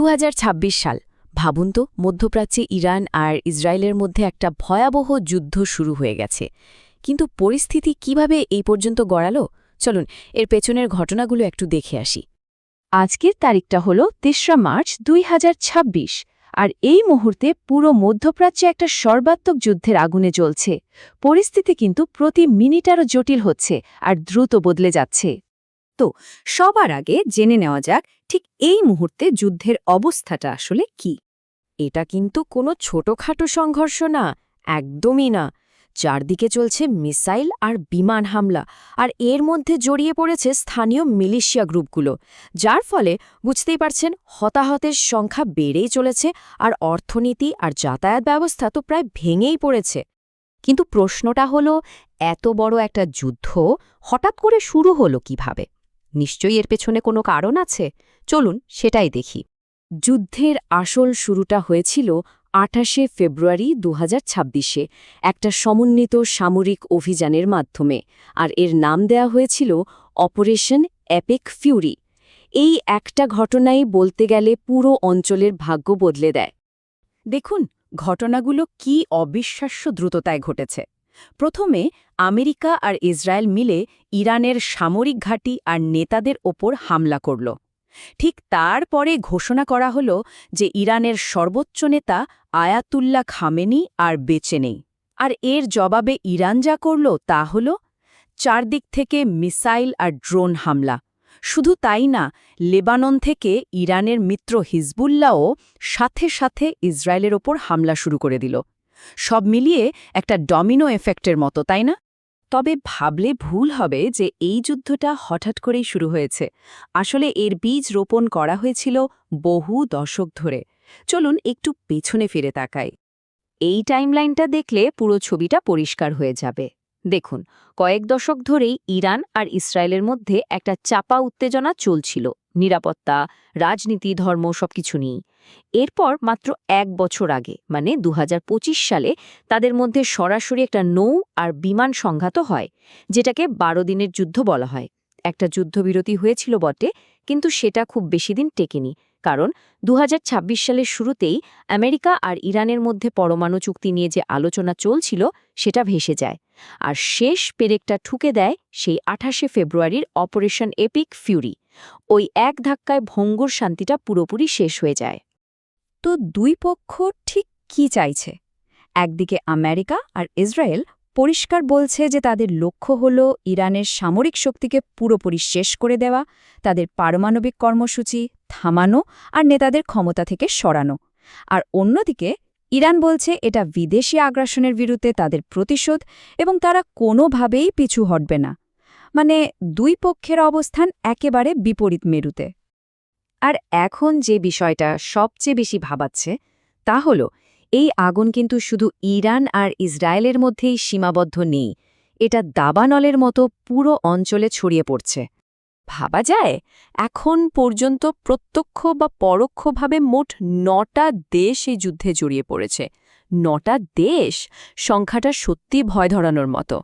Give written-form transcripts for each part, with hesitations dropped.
2026 সাল। ভাবুন তো, মধ্যপ্রাচ্যে ইরান আর ইসরায়েলের মধ্যে একটা ভয়াবহ যুদ্ধ শুরু হয়ে গেছে। কিন্তু পরিস্থিতি কিভাবে এই পর্যন্ত গড়ালো, চলুন এর পেছনের ঘটনাগুলো একটু দেখে আসি। আজকের তারিখটা হল ৩রা মার্চ ২০২৬, আর এই মুহূর্তে পুরো মধ্যপ্রাচ্যে একটা সর্বাত্মক যুদ্ধের আগুনে জ্বলছে। পরিস্থিতি কিন্তু প্রতি মিনিট আরও জটিল হচ্ছে আর দ্রুত বদলে যাচ্ছে। তো সবার আগে জেনে নেওয়া যাক ঠিক এই মুহূর্তে যুদ্ধের অবস্থাটা আসলে কি। এটা কিন্তু কোনো ছোটখাটো সংঘর্ষ না, একদমই না। চারদিকে চলছে মিসাইল আর বিমান হামলা, আর এর মধ্যে জড়িয়ে পড়েছে স্থানীয় মিলিশিয়া গ্রুপগুলো, যার ফলে বুঝতেই পারছেন হতাহতের সংখ্যা বেড়েই চলেছে, আর অর্থনীতি আর যাতায়াত ব্যবস্থা তো প্রায় ভেঙেই পড়েছে। কিন্তু প্রশ্নটা হলো, এত বড় একটা যুদ্ধ হঠাৎ করে শুরু হলো কিভাবে? নিশ্চয়ই এর পেছনে কোনো কারণ আছে। চলুন সেটাই দেখি। যুদ্ধের আসল শুরুটা হয়েছিল ২৮শে ফেব্রুয়ারি ২০২৬-এ একটা সমন্বিত সামরিক অভিযানের মাধ্যমে, আর এর নাম দেয়া হয়েছিল অপারেশন এপিক ফিউরি। এই একটা ঘটনাই বলতে গেলে পুরো অঞ্চলের ভাগ্য বদলে দেয়। দেখুন, ঘটনাগুলো কি অবিশ্বাস্য দ্রুততায় ঘটেছে। প্রথমে আমেরিকা আর ইসরায়েল মিলে ইরানের সামরিক ঘাঁটি আর নেতাদের ওপর হামলা করল। ঠিক তারপরে ঘোষণা করা হল যে ইরানের সর্বোচ্চ নেতা আয়াতুল্লাহ খামেনি আর বেঁচে নেই। আর এর জবাবে ইরান যা করল তা হল চারদিক থেকে মিসাইল আর ড্রোন হামলা। শুধু তাই না, লেবানন থেকে ইরানের মিত্র হিজবুল্লাহও সাথে সাথে ইসরায়েলের ওপর হামলা শুরু করে দিল। সব মিলিয়ে একটা ডমিনো এফেক্টের মতো, তাই না? তবে ভাবলে ভুল হবে যে এই যুদ্ধটা হঠাৎ করেই শুরু হয়েছে। আসলে এর বীজ রোপণ করা হয়েছিল বহু দশক ধরে। চলুন একটু পেছনে ফিরে তাকাই। এই টাইমলাইনটা দেখলে পুরো ছবিটা পরিষ্কার হয়ে যাবে। দেখুন, কয়েক দশক ধরেই ইরান আর ইসরায়েলের মধ্যে একটা চাপা উত্তেজনা চলছিল, নিরাপত্তা, রাজনীতি, ধর্ম সবকিছু নিয়েই। এরপর মাত্র ১ বছর আগে, মানে ২০২৫ সালে তাদের মধ্যে সরাসরি একটা নৌ আর বিমান সংঘাত হয়, যেটাকে ১২ দিনের যুদ্ধ বলা হয়। একটা যুদ্ধবিরতি হয়েছিল বটে, কিন্তু সেটা খুব বেশি দিন টেকেনি, কারণ ২০২৬ সালের শুরুতেই আমেরিকা আর ইরানের মধ্যে পরমাণু চুক্তি নিয়ে যে আলোচনা চলছিল সেটা ভেসে যায়। আর শেষ পেরেকটা ঠুকে দেয় সেই ২৮শে ফেব্রুয়ারির অপারেশন এপিক ফিউরি। ওই এক ধাক্কায় ভঙ্গুর শান্তিটা পুরোপুরি শেষ হয়ে যায়। তো দুই পক্ষ ঠিক কি চাইছে? একদিকে আমেরিকা আর ইসরায়েল পরিষ্কার বলছে যে তাদের লক্ষ্য হল ইরানের সামরিক শক্তিকে পুরোপুরি শেষ করে দেওয়া, তাদের পারমাণবিক কর্মসূচি থামানো আর নেতাদের ক্ষমতা থেকে সরানো। আর অন্যদিকে ইরান বলছে এটা বিদেশি আগ্রাসনের বিরুদ্ধে তাদের প্রতিশোধ, এবং তারা কোনোভাবেই পিছু হটবে না। মানে দুই পক্ষের অবস্থান একেবারে বিপরীত মেরুতে। আর এখন যে বিষয়টা সবচেয়ে বেশি ভাবাচ্ছে তা হল, এই আগুন কিন্তু শুধু ইরান আর ইসরায়েলের মধ্যেই সীমাবদ্ধ নেই, এটা দাবানলের মতো পুরো অঞ্চলে ছড়িয়ে পড়ছে। ভাবা যায়, এখন পর্যন্ত প্রত্যক্ষ বা পরোক্ষভাবে মোট ৯টা দেশ এই যুদ্ধে জড়িয়ে পড়েছে। ৯টা দেশ! সংখ্যাটা সত্যি ভয় ধরানোর মতো।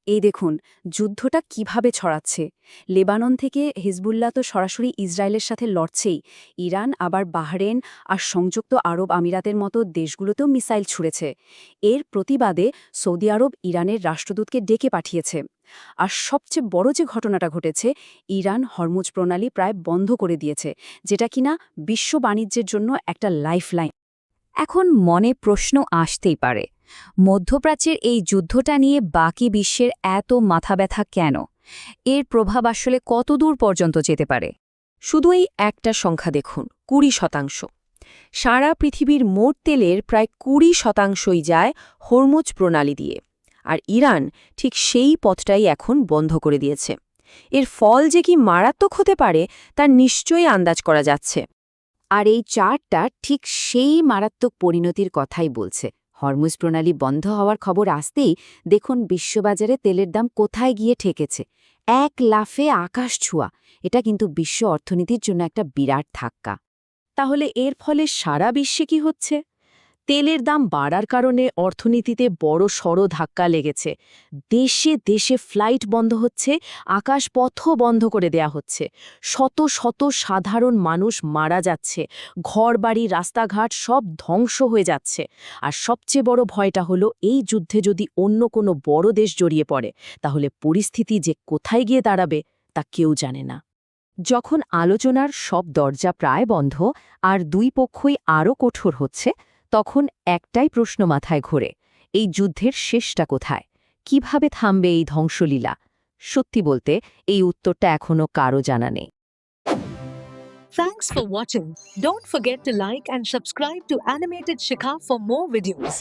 এই দেখুন যুদ্ধটা কিভাবে ছড়াচ্ছে। লেবানন থেকে হিজবুল্লাহ তো সরাসরি ইসরায়েলের সাথে লড়ছেই, ইরান আবার বাহরেন আর সংযুক্ত আরব আমিরাতের মতো দেশগুলোতেও মিসাইল ছুঁড়েছে। এর প্রতিবাদে সৌদি আরব ইরানের রাষ্ট্রদূতকে ডেকে পাঠিয়েছে। আর সবচেয়ে বড় যে ঘটনাটা ঘটেছে, ইরান হরমুজ প্রণালী প্রায় বন্ধ করে দিয়েছে, যেটা কিনা বিশ্ব বাণিজ্যের জন্য একটা লাইফলাইন। এখন মনে প্রশ্ন আসতেই পারে, মধ্যপ্রাচ্যের এই যুদ্ধটা নিয়ে বাকি বিশ্বের এত মাথাব্যথা কেন? এর প্রভাব আসলে কতদূর পর্যন্ত যেতে পারে? শুধু এই একটা সংখ্যা দেখুন, ২০%। সারা পৃথিবীর মোট তেলের প্রায় ২০%ই যায় হরমুজ প্রণালী দিয়ে, আর ইরান ঠিক সেই পথটাই এখন বন্ধ করে দিয়েছে। এর ফল যে কি মারাত্মক হতে পারে তার নিশ্চয়ই আন্দাজ করা যাচ্ছে। আর এই চার্টটা ঠিক সেই মারাত্মক পরিণতির কথাই বলছে। হরমুজ প্রণালী বন্ধ হওয়ার খবর আসতেই দেখুন বিশ্ববাজারে তেলের দাম কোথায় গিয়ে ঠেকেছে, এক লাফে আকাশ ছোঁয়া। এটা কিন্তু বিশ্ব অর্থনীতির জন্য একটা বিরাট ধাক্কা। তাহলে এর ফলে সারা বিশ্বে কি হচ্ছে? তেলের দাম বাড়ার কারণে অর্থনীতিতে বড় সড় ধাক্কা লেগেছে। দেশে দেশে ফ্লাইট বন্ধ হচ্ছে, আকাশপথও বন্ধ করে দেয়া হচ্ছে। শত শত সাধারণ মানুষ মারা যাচ্ছে, ঘরবাড়ি রাস্তাঘাট সব ধ্বংস হয়ে যাচ্ছে। আর সবচেয়ে বড় ভয়টা হলো এই যুদ্ধে যদি অন্য কোনো বড় দেশ জড়িয়ে পড়ে, তাহলে পরিস্থিতি যে কোথায় গিয়ে দাঁড়াবে তা কেউ জানে না। যখন আলোচনার সব দরজা প্রায় বন্ধ আর দুই পক্ষই আরও কঠোর হচ্ছে, তখন একটাই প্রশ্ন মাথায় ঘোরে, এই যুদ্ধের শেষটা কোথায়? কিভাবে থামবে এই ধ্বংসলীলা? সত্যি বলতে এই উত্তরটা এখনও কারও জানা নেই। Thanks for watching. Don't forget to like and subscribe to Animated Shikha for more videos.